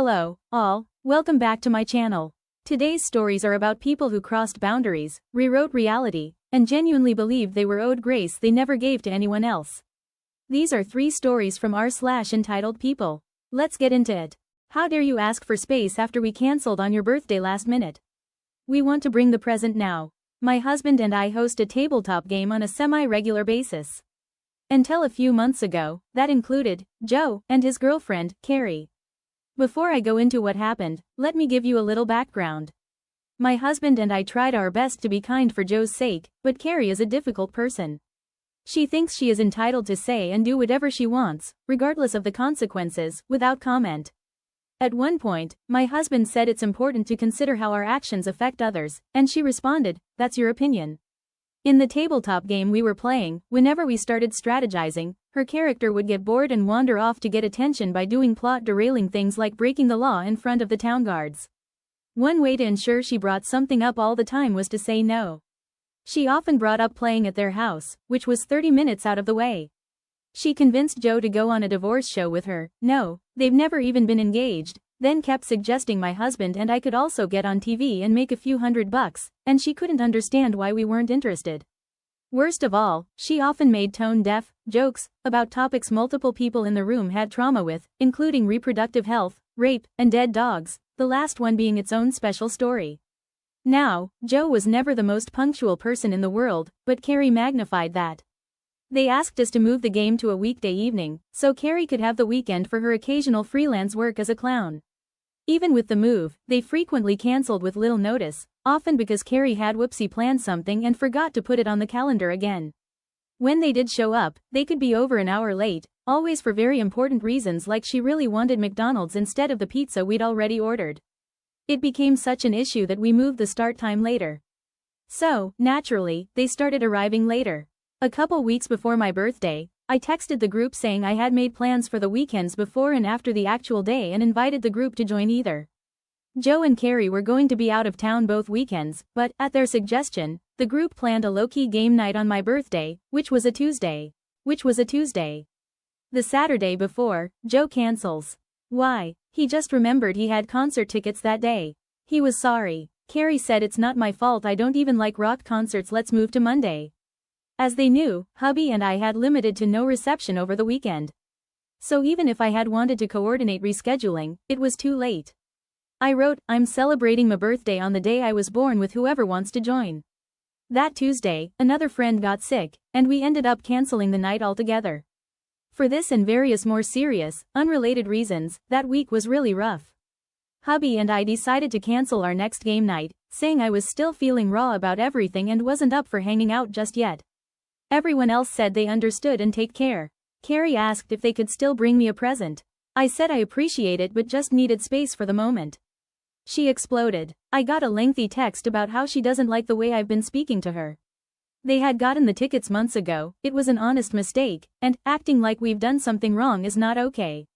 Hello, all, welcome back to my channel. Today's stories are about people who crossed boundaries, rewrote reality, and genuinely believed they were owed grace they never gave to anyone else. These are 3 stories from r/entitled people. Let's get into it. How dare you ask for space after we cancelled on your birthday last minute? We want to bring the present now. My husband and I host a tabletop game on a semi-regular basis. Until a few months ago, that included Joe and his girlfriend, Carrie. Before I go into what happened, let me give you a little background. My husband and I tried our best to be kind for Joe's sake, but Carrie is a difficult person. She thinks she is entitled to say and do whatever she wants, regardless of the consequences, without comment. At one point, my husband said it's important to consider how our actions affect others, and she responded, "That's your opinion." In the tabletop game we were playing, whenever we started strategizing, her character would get bored and wander off to get attention by doing plot-derailing things like breaking the law in front of the town guards. One way to ensure she brought something up all the time was to say no. She often brought up playing at their house, which was 30 minutes out of the way. She convinced Joe to go on a divorce show with her. No, they've never even been engaged, then kept suggesting my husband and I could also get on TV and make a few $100, and she couldn't understand why we weren't interested. Worst of all, she often made tone-deaf jokes about topics multiple people in the room had trauma with, including reproductive health, rape, and dead dogs, the last one being its own special story. Now, Joe was never the most punctual person in the world, but Carrie magnified that. They asked us to move the game to a weekday evening, so Carrie could have the weekend for her occasional freelance work as a clown. Even with the move, they frequently cancelled with little notice, often because Carrie had whoopsie planned something and forgot to put it on the calendar again. When they did show up, they could be over an hour late, always for very important reasons like she really wanted McDonald's instead of the pizza we'd already ordered. It became such an issue that we moved the start time later. So, naturally, they started arriving later. A couple weeks before my birthday, I texted the group saying I had made plans for the weekends before and after the actual day and invited the group to join either. Joe and Carrie were going to be out of town both weekends, but, at their suggestion, the group planned a low-key game night on my birthday, which was a Tuesday. The Saturday before, Joe cancels. Why? He just remembered he had concert tickets that day. He was sorry. Carrie said, "It's not my fault, I don't even like rock concerts, let's move to Monday." As they knew, hubby and I had limited to no reception over the weekend. So even if I had wanted to coordinate rescheduling, it was too late. I wrote, "I'm celebrating my birthday on the day I was born with whoever wants to join." That Tuesday, another friend got sick, and we ended up canceling the night altogether. For this and various more serious, unrelated reasons, that week was really rough. Hubby and I decided to cancel our next game night, saying I was still feeling raw about everything and wasn't up for hanging out just yet. Everyone else said they understood and take care. Carrie asked if they could still bring me a present. I said I appreciate it but just needed space for the moment. She exploded. I got a lengthy text about how she doesn't like the way I've been speaking to her. They had gotten the tickets months ago, it was an honest mistake, and acting like we've done something wrong is not okay.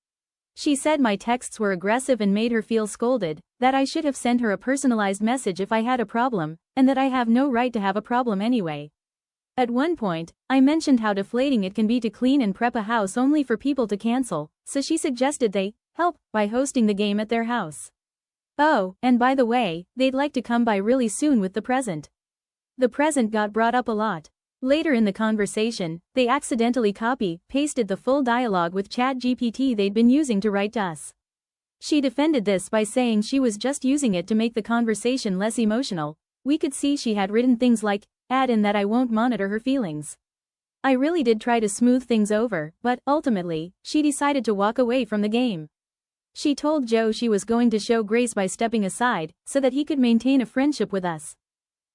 She said my texts were aggressive and made her feel scolded, that I should have sent her a personalized message if I had a problem, and that I have no right to have a problem anyway. At one point, I mentioned how deflating it can be to clean and prep a house only for people to cancel, so she suggested they help by hosting the game at their house. Oh, and by the way, they'd like to come by really soon with the present. The present got brought up a lot. Later in the conversation, they accidentally copy-pasted the full dialogue with ChatGPT they'd been using to write to us. She defended this by saying she was just using it to make the conversation less emotional. We could see she had written things like, "Add in that I won't monitor her feelings." I really did try to smooth things over, but, ultimately, she decided to walk away from the game. She told Joe she was going to show grace by stepping aside, so that he could maintain a friendship with us.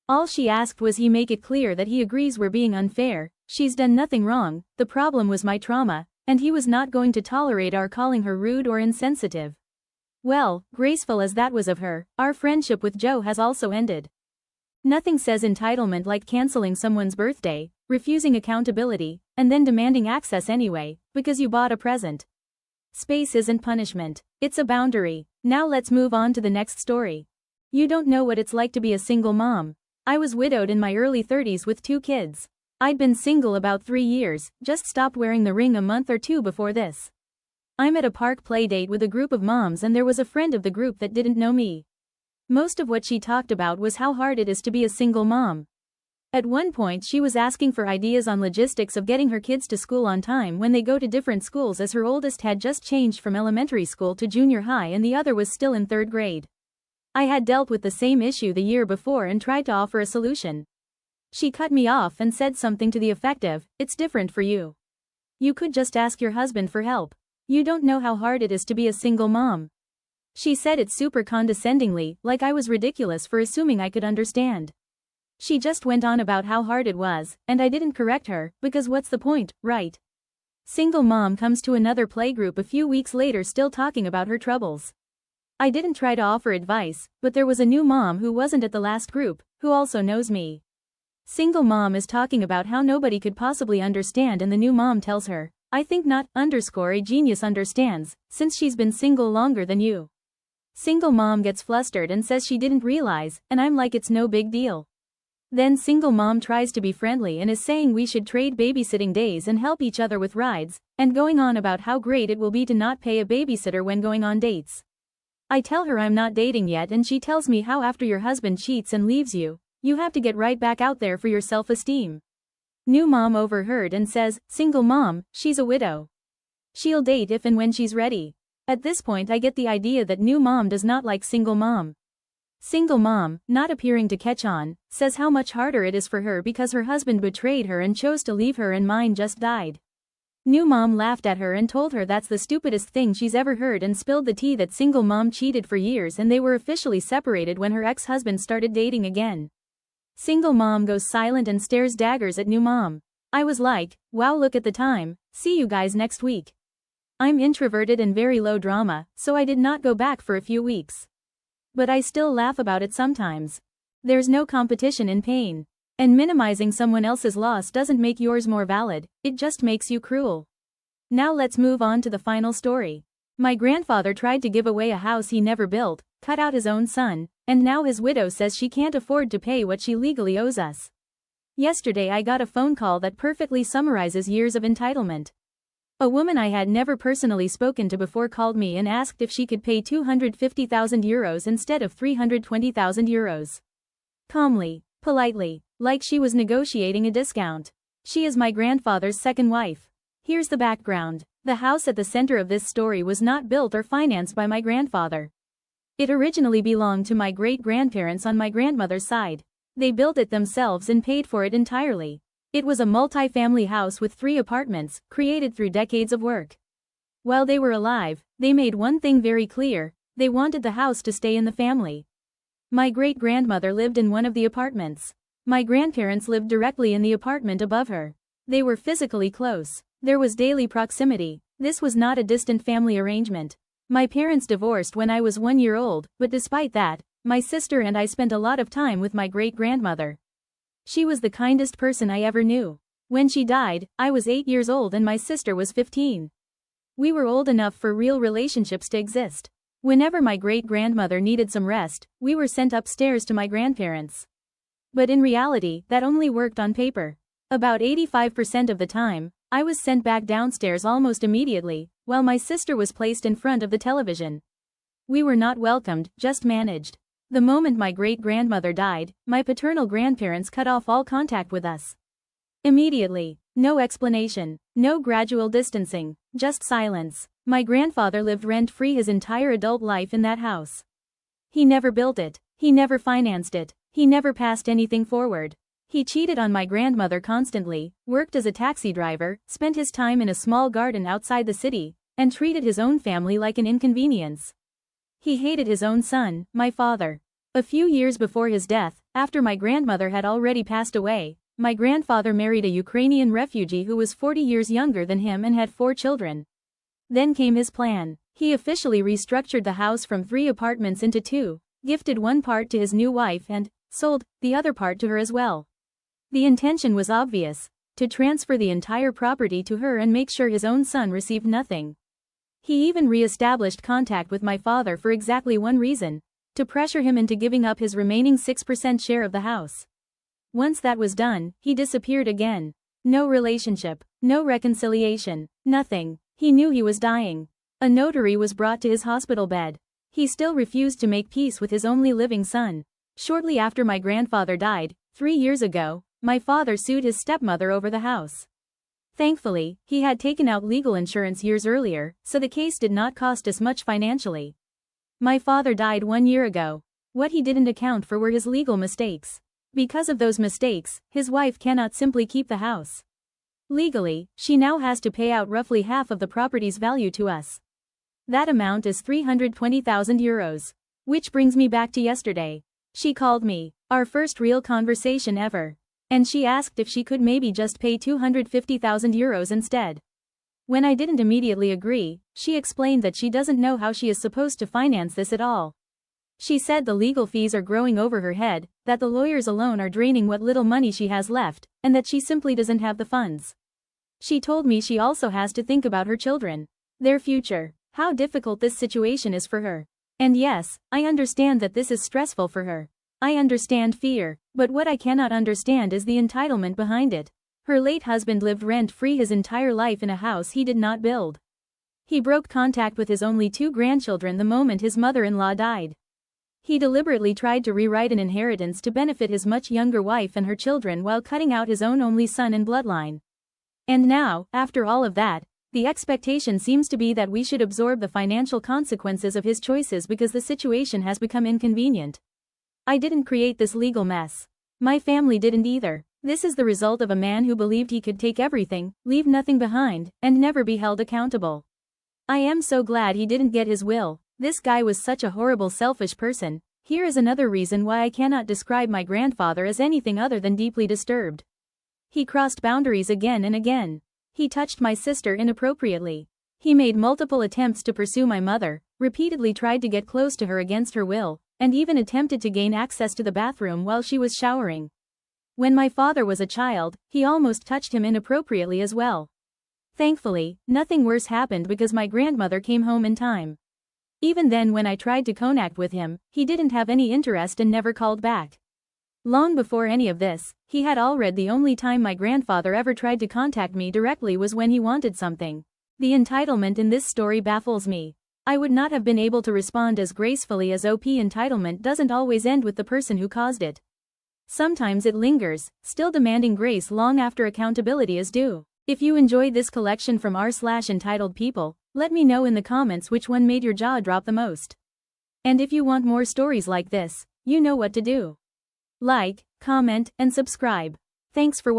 All she asked was he make it clear that he agrees we're being unfair, she's done nothing wrong, the problem was my trauma, and he was not going to tolerate our calling her rude or insensitive. Well, graceful as that was of her, our friendship with Joe has also ended. Nothing says entitlement like canceling someone's birthday, refusing accountability, and then demanding access anyway, because you bought a present. Space isn't punishment, it's a boundary. Now let's move on to the next story. You don't know what it's like to be a single mom. I was widowed in my early 30s with 2 kids. I'd been single about 3 years, just stopped wearing the ring a month or 2 before this. I'm at a park play date with a group of moms and there was a friend of the group that didn't know me. Most of what she talked about was how hard it is to be a single mom. At one point she was asking for ideas on logistics of getting her kids to school on time when they go to different schools, as her oldest had just changed from elementary school to junior high and the other was still in 3rd grade. I had dealt with the same issue the year before and tried to offer a solution. She cut me off and said something to the effect of, "It's different for you. You could just ask your husband for help. You don't know how hard it is to be a single mom." She said it super condescendingly, like I was ridiculous for assuming I could understand. She just went on about how hard it was, and I didn't correct her, because what's the point, right? Single mom comes to another playgroup a few weeks later still talking about her troubles. I didn't try to offer advice, but there was a new mom who wasn't at the last group, who also knows me. Single mom is talking about how nobody could possibly understand and the new mom tells her, "I think not, _ a genius understands, since she's been single longer than you." Single mom gets flustered and says she didn't realize, and I'm like it's no big deal. Then single mom tries to be friendly and is saying we should trade babysitting days and help each other with rides, and going on about how great it will be to not pay a babysitter when going on dates. I tell her I'm not dating yet and she tells me how after your husband cheats and leaves you, you have to get right back out there for your self-esteem. New mom overheard and says, "Single mom, she's a widow. She'll date if and when she's ready." At this point I get the idea that new mom does not like single mom. Single mom, not appearing to catch on, says how much harder it is for her because her husband betrayed her and chose to leave her and mine just died. New mom laughed at her and told her that's the stupidest thing she's ever heard and spilled the tea that single mom cheated for years and they were officially separated when her ex-husband started dating again. Single mom goes silent and stares daggers at new mom. I was like, wow, look at the time, see you guys next week. I'm introverted and very low drama, so I did not go back for a few weeks. But I still laugh about it sometimes. There's no competition in pain. And minimizing someone else's loss doesn't make yours more valid, it just makes you cruel. Now let's move on to the final story. My grandfather tried to give away a house he never built, cut out his own son, and now his widow says she can't afford to pay what she legally owes us. Yesterday I got a phone call that perfectly summarizes years of entitlement. A woman I had never personally spoken to before called me and asked if she could pay 250,000 euros instead of 320,000 euros. Calmly, politely, like she was negotiating a discount. She is my grandfather's second wife. Here's the background. The house at the center of this story was not built or financed by my grandfather. It originally belonged to my great-grandparents on my grandmother's side. They built it themselves and paid for it entirely. It was a multi-family house with 3 apartments, created through decades of work. While they were alive, they made one thing very clear: they wanted the house to stay in the family. My great-grandmother lived in one of the apartments. My grandparents lived directly in the apartment above her. They were physically close. There was daily proximity. This was not a distant family arrangement. My parents divorced when I was 1 year old, but despite that, my sister and I spent a lot of time with my great-grandmother. She was the kindest person I ever knew. When she died, I was 8 years old and my sister was 15. We were old enough for real relationships to exist. Whenever my great-grandmother needed some rest, we were sent upstairs to my grandparents. But in reality, that only worked on paper. About 85% of the time, I was sent back downstairs almost immediately, while my sister was placed in front of the television. We were not welcomed, just managed. The moment my great-grandmother died, my paternal grandparents cut off all contact with us. Immediately. No explanation. No gradual distancing. Just silence. My grandfather lived rent-free his entire adult life in that house. He never built it. He never financed it. He never passed anything forward. He cheated on my grandmother constantly, worked as a taxi driver, spent his time in a small garden outside the city, and treated his own family like an inconvenience. He hated his own son, my father. A few years before his death, after my grandmother had already passed away, my grandfather married a Ukrainian refugee who was 40 years younger than him and had 4 children. Then came his plan. He officially restructured the house from 3 apartments into 2, gifted one part to his new wife and sold the other part to her as well. The intention was obvious: to transfer the entire property to her and make sure his own son received nothing. He even re-established contact with my father for exactly one reason: to pressure him into giving up his remaining 6% share of the house. Once that was done, he disappeared again. No relationship, no reconciliation, nothing. He knew he was dying. A notary was brought to his hospital bed. He still refused to make peace with his only living son. Shortly after my grandfather died, 3 years ago, my father sued his stepmother over the house. Thankfully, he had taken out legal insurance years earlier, so the case did not cost us much financially. My father died 1 year ago. What he didn't account for were his legal mistakes. Because of those mistakes, his wife cannot simply keep the house. Legally, she now has to pay out roughly half of the property's value to us. That amount is 320,000 euros. Which brings me back to yesterday. She called me, our first real conversation ever. And she asked if she could maybe just pay 250,000 euros instead. When I didn't immediately agree, she explained that she doesn't know how she is supposed to finance this at all. She said the legal fees are growing over her head, that the lawyers alone are draining what little money she has left, and that she simply doesn't have the funds. She told me she also has to think about her children, their future, how difficult this situation is for her. And yes, I understand that this is stressful for her. I understand fear, but what I cannot understand is the entitlement behind it. Her late husband lived rent-free his entire life in a house he did not build. He broke contact with his only 2 grandchildren the moment his mother-in-law died. He deliberately tried to rewrite an inheritance to benefit his much younger wife and her children while cutting out his own only son and bloodline. And now, after all of that, the expectation seems to be that we should absorb the financial consequences of his choices because the situation has become inconvenient. I didn't create this legal mess. My family didn't either. This is the result of a man who believed he could take everything, leave nothing behind, and never be held accountable. I am so glad he didn't get his will. This guy was such a horrible selfish person. Here is another reason why I cannot describe my grandfather as anything other than deeply disturbed. He crossed boundaries again and again. He touched my sister inappropriately. He made multiple attempts to pursue my mother, repeatedly tried to get close to her against her will, and even attempted to gain access to the bathroom while she was showering. When my father was a child, he almost touched him inappropriately as well. Thankfully, nothing worse happened because my grandmother came home in time. Even then, when I tried to connect with him, he didn't have any interest and never called back. Long before any of this, he had already. The only time my grandfather ever tried to contact me directly was when he wanted something. The entitlement in this story baffles me. I would not have been able to respond as gracefully as OP. Entitlement doesn't always end with the person who caused it. Sometimes it lingers, still demanding grace long after accountability is due. If you enjoyed this collection from r/entitled people, let me know in the comments which one made your jaw drop the most. And if you want more stories like this, you know what to do. Like, comment, and subscribe. Thanks for watching.